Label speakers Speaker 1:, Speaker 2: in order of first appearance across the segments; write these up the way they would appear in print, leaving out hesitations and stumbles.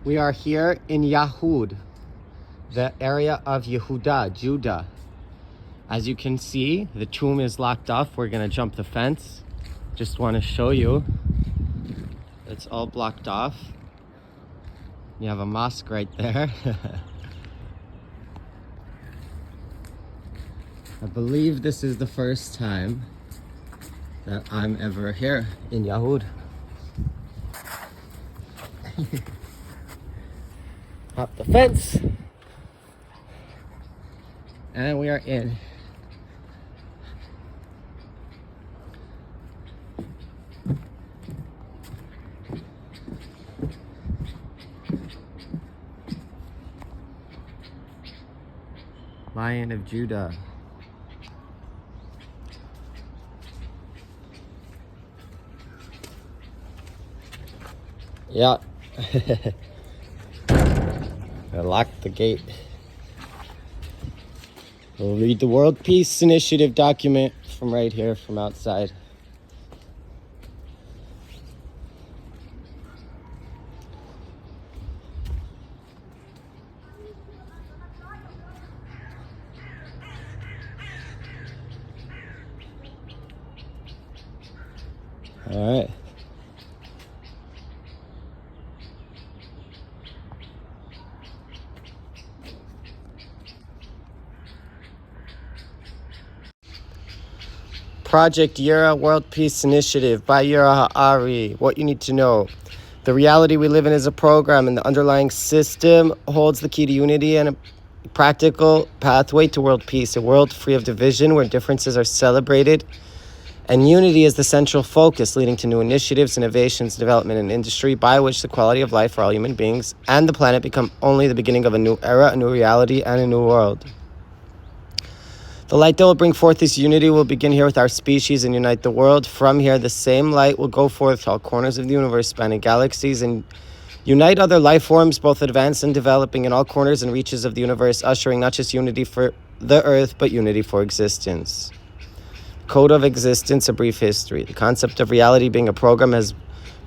Speaker 1: We are here in Yahud, the area of Yehuda, Judah. As you can see, the tomb is locked off. We're gonna jump the fence. Just want to show you. It's all blocked off. You have a mosque right there. I believe this is the first time that I'm ever here in Yahud. Hop the fence. And we are in. Lion of Judah. Yeah. I locked the gate. We'll read the World Peace Initiative document from right here, from outside. All right. Project Yirah World Peace Initiative by Yirah HaAri. What you need to know. The reality we live in is a program, and the underlying system holds the key to unity and a practical pathway to world peace. A world free of division where differences are celebrated and unity is the central focus, leading to new initiatives, innovations, development in industry by which the quality of life for all human beings and the planet become only the beginning of a new era, a new reality, and a new world. The light that will bring forth this unity will begin here with our species and unite the world. From here, the same light will go forth to all corners of the universe, spanning galaxies, and unite other life forms, both advanced and developing, in all corners and reaches of the universe, ushering not just unity for the earth, but unity for existence. Code of existence, a brief history. The concept of reality being a program has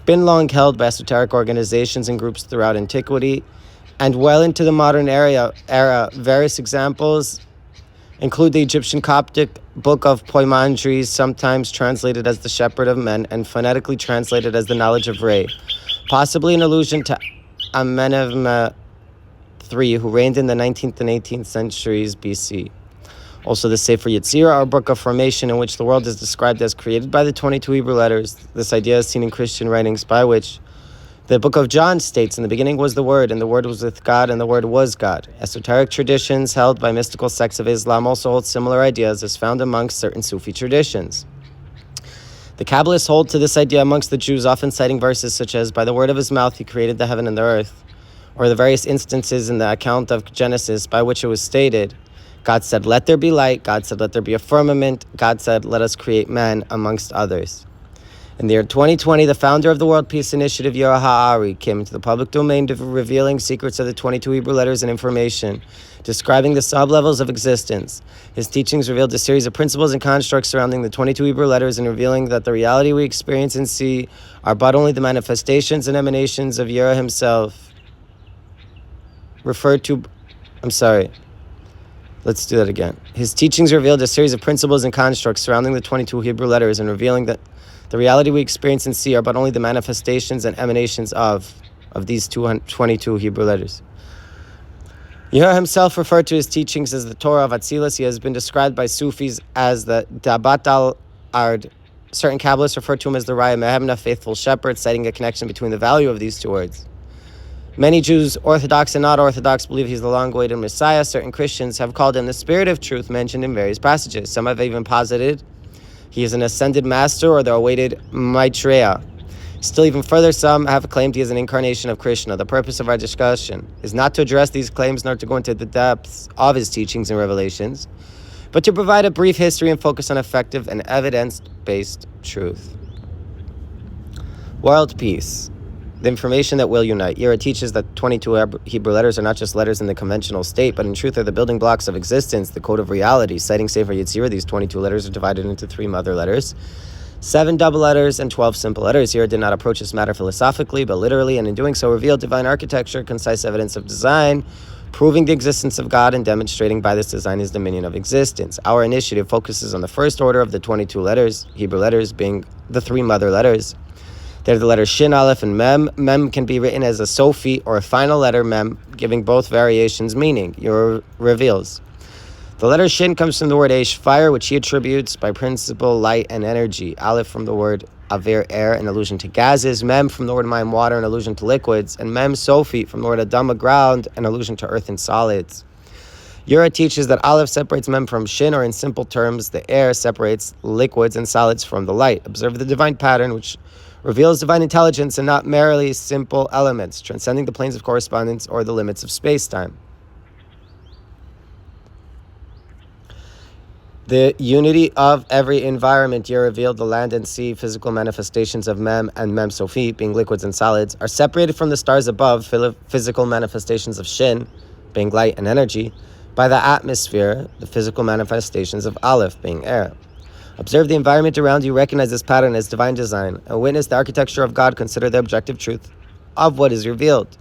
Speaker 1: been long held by esoteric organizations and groups throughout antiquity and well into the modern era. Various examples include the Egyptian Coptic book of Poimandres, sometimes translated as the Shepherd of Men and phonetically translated as the Knowledge of Re, possibly an allusion to Amenemhet III, who reigned in the 19th and 18th centuries BC. Also the Sefer Yetzirah, our book of formation, in which the world is described as created by the 22 Hebrew letters. This idea is seen in Christian writings, by which the book of John states, "In the beginning was the Word, and the Word was with God, and the Word was God." Esoteric traditions held by mystical sects of Islam also hold similar ideas as found amongst certain Sufi traditions. The Kabbalists hold to this idea amongst the Jews, often citing verses such as, "By the word of his mouth he created the heaven and the earth," or the various instances in the account of Genesis by which it was stated, God said, "Let there be light." God said, "Let there be a firmament." God said, "Let us create man," amongst others. In the year 2020, the founder of the World Peace Initiative, Yirah HaAri, came into the public domain, revealing secrets of the 22 Hebrew letters and information, describing the sub-levels of existence. His teachings revealed a series of principles and constructs surrounding the 22 Hebrew letters and revealing that the reality we experience and see are but only the manifestations and emanations of Yirah himself. Let's do that again. His teachings revealed a series of principles and constructs surrounding the 22 Hebrew letters and revealing that the reality we experience and see are but only the manifestations and emanations of these 22 Hebrew letters. Yirah himself referred to his teachings as the Torah of Atzilus. He has been described by Sufis as the Dabat al-Ard. Certain Kabbalists refer to him as the Raya Mehemna, faithful shepherd, citing a connection between the value of these two words. Many Jews, Orthodox and not Orthodox, believe he's the long-awaited Messiah. Certain Christians have called him the Spirit of Truth, mentioned in various passages. Some have even posited he is an ascended master or the awaited Maitreya. Still even further, some have claimed he is an incarnation of Krishna. The purpose of our discussion is not to address these claims nor to go into the depths of his teachings and revelations, but to provide a brief history and focus on effective and evidence-based truth. World peace. The information that will unite. Yirah teaches that 22 Hebrew letters are not just letters in the conventional state, but in truth are the building blocks of existence, the code of reality. Citing Sefer Yetzirah, these 22 letters are divided into 3 mother letters. 7 double letters and 12 simple letters. Yirah did not approach this matter philosophically, but literally, and in doing so revealed divine architecture, concise evidence of design, proving the existence of God and demonstrating by this design his dominion of existence. Our initiative focuses on the first order of the 22 letters, Hebrew letters being the 3 mother letters. They're the letters Shin, Aleph, and Mem. Mem can be written as a Sophie or a final letter Mem, giving both variations meaning. Yirah reveals. The letter Shin comes from the word Eish, fire, which he attributes by principle, light, and energy. Aleph from the word Avir, air, an allusion to gases. Mem from the word Mayim, water, an allusion to liquids. And Mem, Sophie, from the word Adama, ground, an allusion to earth and solids. Yirah teaches that Aleph separates Mem from Shin, or in simple terms, the air separates liquids and solids from the light. Observe the divine pattern, which reveals divine intelligence and not merely simple elements, transcending the planes of correspondence or the limits of space-time. The unity of every environment. Yirah revealed the land and sea, physical manifestations of Mem and Mem Sophie, being liquids and solids, are separated from the stars above, physical manifestations of Shin, being light and energy, by the atmosphere, the physical manifestations of Aleph, being air. Observe the environment around you, recognize this pattern as divine design, and witness the architecture of God, consider the objective truth of what is revealed.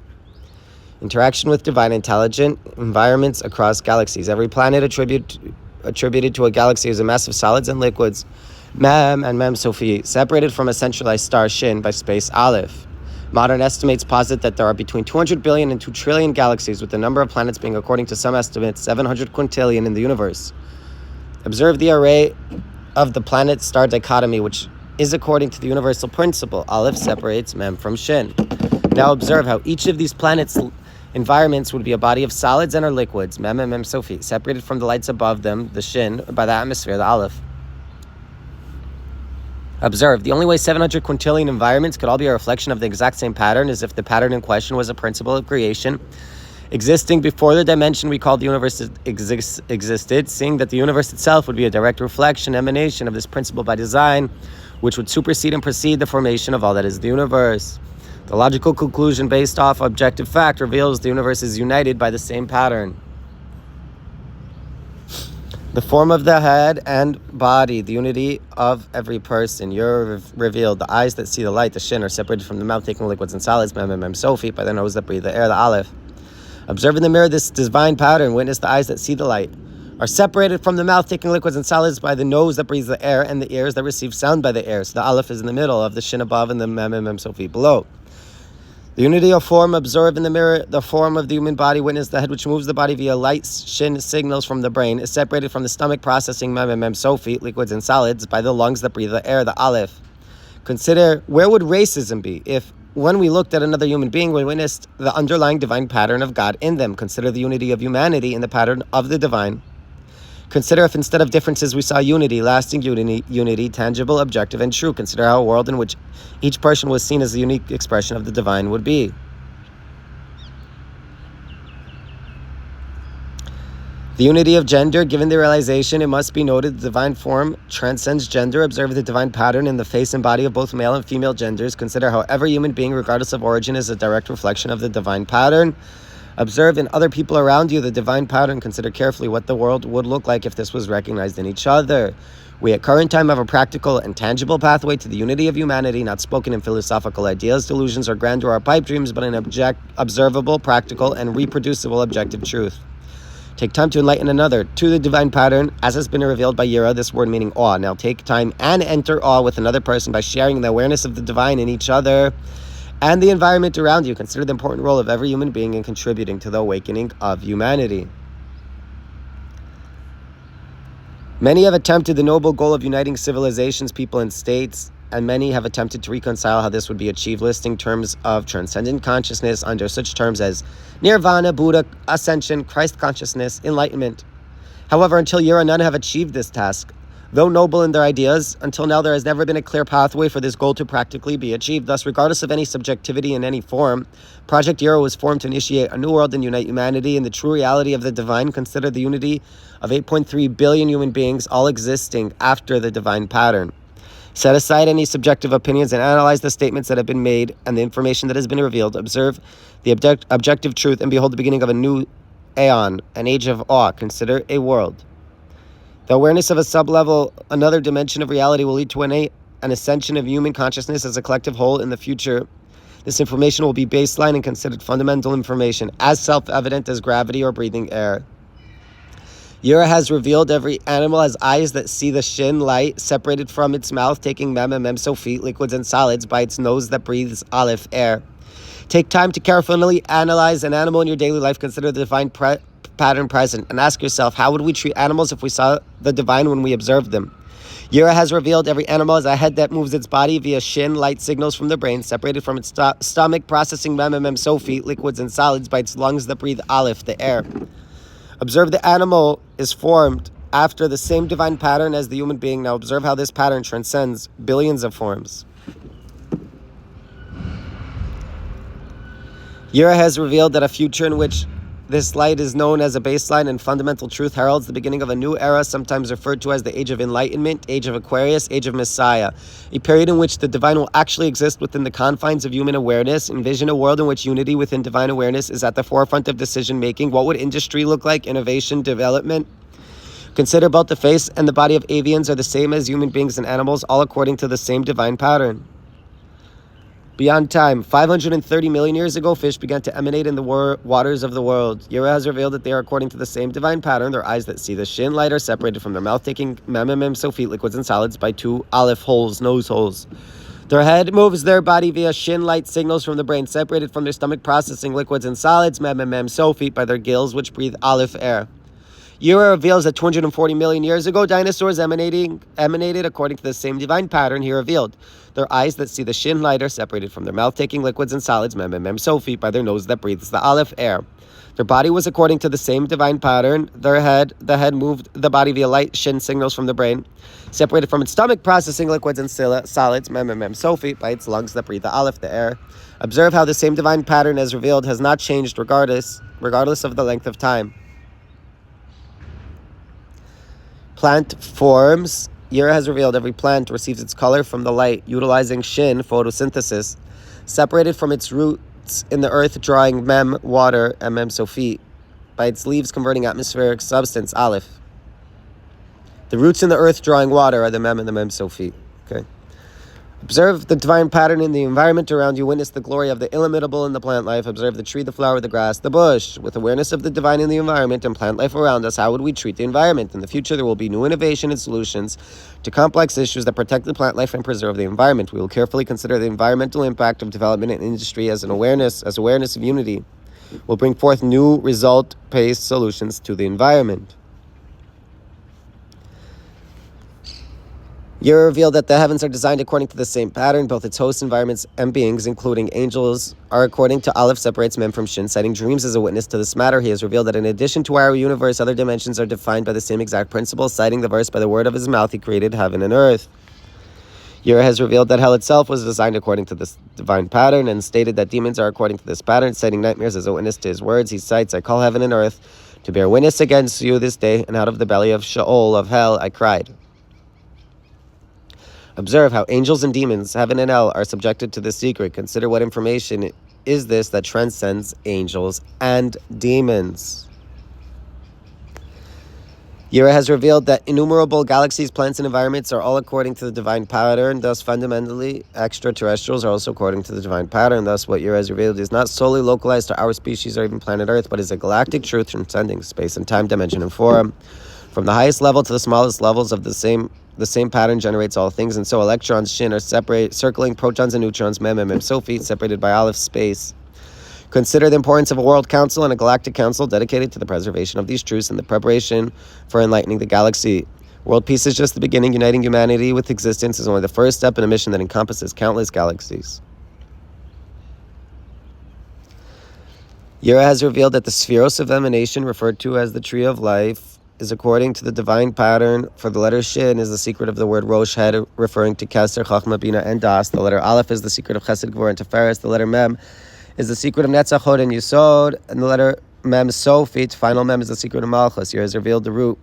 Speaker 1: Interaction with divine intelligent environments across galaxies. Every planet attributed to a galaxy is a mass of solids and liquids, Mem and Mem Sophie, separated from a centralized star, Shin, by space, Aleph. Modern estimates posit that there are between 200 billion and 2 trillion galaxies, with the number of planets being, according to some estimates, 700 quintillion in the universe. Observe the array of the planet-star dichotomy, which is according to the universal principle. Aleph separates Mem from Shin. Now observe how each of these planets' environments would be a body of solids and or liquids, Mem and Mem Sophie, separated from the lights above them, the Shin, by the atmosphere, the Aleph. Observe, the only way 700 quintillion environments could all be a reflection of the exact same pattern is if the pattern in question was a principle of creation, existing before the dimension we call the universe existed, seeing that the universe itself would be a direct reflection, emanation of this principle by design, which would supersede and precede the formation of all that is the universe. The logical conclusion based off objective fact reveals the universe is united by the same pattern. The form of the head and body, the unity of every person. Yirah revealed the eyes that see the light, the Shin, are separated from the mouth taking liquids and solids, Mem and Mem Sophie, by the nose that breathe the air, the Aleph. Observe in the mirror this divine pattern. Witness the eyes that see the light are separated from the mouth taking liquids and solids by the nose that breathes the air and the ears that receive sound by the air. So the Aleph is in the middle of the Shin above and the Mem and Mem Sophie below. The unity of form. Observe in the mirror the form of the human body. Witness the head which moves the body via light Shin signals from the brain is separated from the stomach processing Mem and Mem Sophie, liquids and solids, by the lungs that breathe the air, the Aleph. Consider, where would racism be if, when we looked at another human being, we witnessed the underlying divine pattern of God in them? Consider the unity of humanity in the pattern of the divine. Consider if instead of differences we saw unity, lasting unity, tangible, objective, and true. Consider how a world in which each person was seen as a unique expression of the divine would be. The unity of gender. Given the realization, it must be noted the divine form transcends gender. Observe the divine pattern in the face and body of both male and female genders. Consider how every human being, regardless of origin, is a direct reflection of the divine pattern. Observe in other people around you the divine pattern. Consider carefully what the world would look like if this was recognized in each other. We at current time have a practical and tangible pathway to the unity of humanity, not spoken in philosophical ideas, delusions, or grandeur or pipe dreams, but in observable, practical, and reproducible objective truth. Take time to enlighten another to the divine pattern, as has been revealed by Yirah, this word meaning awe. Now take time and enter awe with another person by sharing the awareness of the divine in each other and the environment around you. Consider the important role of every human being in contributing to the awakening of humanity. Many have attempted the noble goal of uniting civilizations, people, and states, and many have attempted to reconcile how this would be achieved, listing terms of transcendent consciousness under such terms as nirvana, Buddha, ascension, Christ consciousness, enlightenment. However, until Yirah, none have achieved this task. Though noble in their ideas, until now there has never been a clear pathway for this goal to practically be achieved. Thus, regardless of any subjectivity in any form, Project Yirah was formed to initiate a new world and unite humanity in the true reality of the divine. Consider the unity of 8.3 billion human beings, all existing after the divine pattern. Set aside any subjective opinions and analyze the statements that have been made and the information that has been revealed. Observe the objective truth and behold the beginning of a new aeon, an age of awe. Consider a world. The awareness of a sub-level, another dimension of reality will lead to an an ascension of human consciousness as a collective whole in the future. This information will be baseline and considered fundamental information, as self-evident as gravity or breathing air. Yirah has revealed every animal has eyes that see the shin light, separated from its mouth, taking mem and mem sofit, liquids and solids, by its nose that breathes aleph, air. Take time to carefully analyze an animal in your daily life. Consider the divine pattern present, and ask yourself, how would we treat animals if we saw the divine when we observed them? Yirah has revealed every animal has a head that moves its body via shin, light signals from the brain, separated from its stomach, processing mem and mem sofit, liquids and solids, by its lungs that breathe aleph, the air. Observe the animal is formed after the same divine pattern as the human being. Now observe how this pattern transcends billions of forms. Yirah has revealed that a future in which this light is known as a baseline and fundamental truth heralds the beginning of a new era, sometimes referred to as the Age of Enlightenment, Age of Aquarius, Age of Messiah, a period in which the divine will actually exist within the confines of human awareness. Envision a world in which unity within divine awareness is at the forefront of decision-making. What would industry look like? Innovation, development? Consider both the face and the body of avians are the same as human beings and animals, all according to the same divine pattern. Beyond time, 530 million years ago, fish began to emanate in the waters of the world. Yirah has revealed that they are according to the same divine pattern. Their eyes that see the shin light are separated from their mouth, taking mem and mem sofit, liquids and solids, by two aleph holes, nose holes. Their head moves their body via shin light signals from the brain, separated from their stomach, processing liquids and solids, mem and mem sofit, by their gills, which breathe aleph, air. Yirah reveals that 240 million years ago, dinosaurs emanated according to the same divine pattern he revealed. Their eyes that see the shin light are separated from their mouth, taking liquids and solids, mem and mem sofit, by their nose that breathes the aleph, air. Their body was according to the same divine pattern. The head moved the body via light shin signals from the brain, separated from its stomach, processing liquids and solids, mem and mem sofit, by its lungs that breathe the aleph, the air. Observe how the same divine pattern as revealed has not changed regardless of the length of time. Plant forms. Yirah has revealed every plant receives its color from the light, utilizing shin, photosynthesis, separated from its roots in the earth, drawing mem, water, and mem sofit, by its leaves converting atmospheric substance, aleph. The roots in the earth drawing water are the mem and the mem sofit. Okay. Observe the divine pattern in the environment around you. Witness the glory of the illimitable in the plant life. Observe the tree, the flower, the grass, the bush. With awareness of the divine in the environment and plant life around us, how would we treat the environment? In the future, there will be new innovation and solutions to complex issues that protect the plant life and preserve the environment. We will carefully consider the environmental impact of development and industry as awareness of unity will bring forth new result-based solutions to the environment. Yirah revealed that the heavens are designed according to the same pattern. Both its hosts, environments, and beings, including angels, are according to aleph, separates mem from shin. Citing dreams as a witness to this matter, he has revealed that in addition to our universe, other dimensions are defined by the same exact principle. Citing the verse, by the word of his mouth, he created heaven and earth. Yirah has revealed that hell itself was designed according to this divine pattern, and stated that demons are according to this pattern. Citing nightmares as a witness to his words, he cites, I call heaven and earth to bear witness against you this day, and out of the belly of Sheol, of hell, I cried. Observe how angels and demons, heaven and hell, are subjected to this secret. Consider what information is this that transcends angels and demons. Yirah has revealed that innumerable galaxies, planets, and environments are all according to the divine pattern. Thus, fundamentally, extraterrestrials are also according to the divine pattern. Thus, what Yirah has revealed is not solely localized to our species or even planet Earth, but is a galactic truth transcending space and time, dimension, and form. From the highest level to the smallest levels of the same pattern generates all things, and so electrons, shin, are circling protons and neutrons, mem and mem sofit, separated by aleph, space. Consider the importance of a world council and a galactic council dedicated to the preservation of these truths and the preparation for enlightening the galaxy. World peace is just the beginning. Uniting humanity with existence is only the first step in a mission that encompasses countless galaxies. Yirah has revealed that the spheros of emanation, referred to as the tree of life, is according to the divine pattern. For the letter Shin is the secret of the word Rosh, head, referring to Keser, Chachma, Bina, and Das. The letter Aleph is the secret of Chesed, Gvur, and Tiferes. The letter Mem is the secret of Netzach, Hod, and Yesod. And the letter Mem Sofit, final Mem, is the secret of Malchus. Here has revealed the root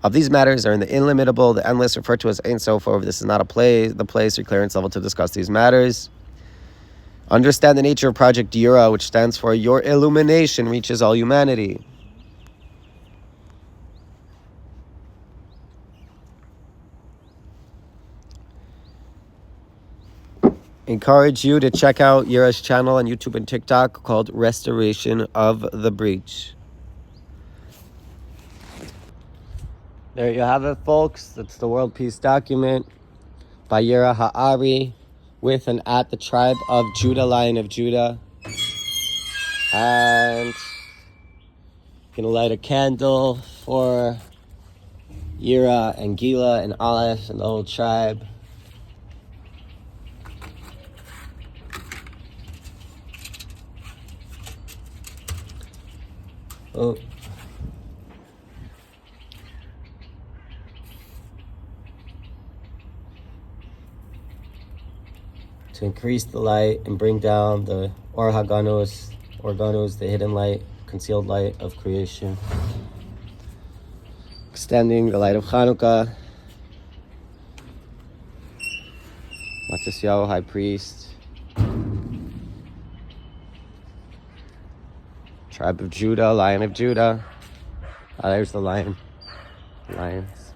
Speaker 1: of these matters are in the illimitable, the endless, referred to as Ein Sof. However, this is not the place or clearance level to discuss these matters. Understand the nature of Project Yirah, which stands for Your Illumination Reaches All Humanity. encourage you to check out Yirah's channel on YouTube and TikTok called Restoration of the Breach. There you have it, folks. That's the World Peace Document by Yirah HaAri with and at the tribe of Judah, Lion of Judah. And gonna light a candle for Yirah and Gila and Aleph and the whole tribe. Oh. To increase the light and bring down the Or HaGanuz, the hidden light, concealed light of creation. Extending the light of Chanukah. Matisyahu, High Priest. Tribe of Judah, Lion of Judah. There's the lion. Lions.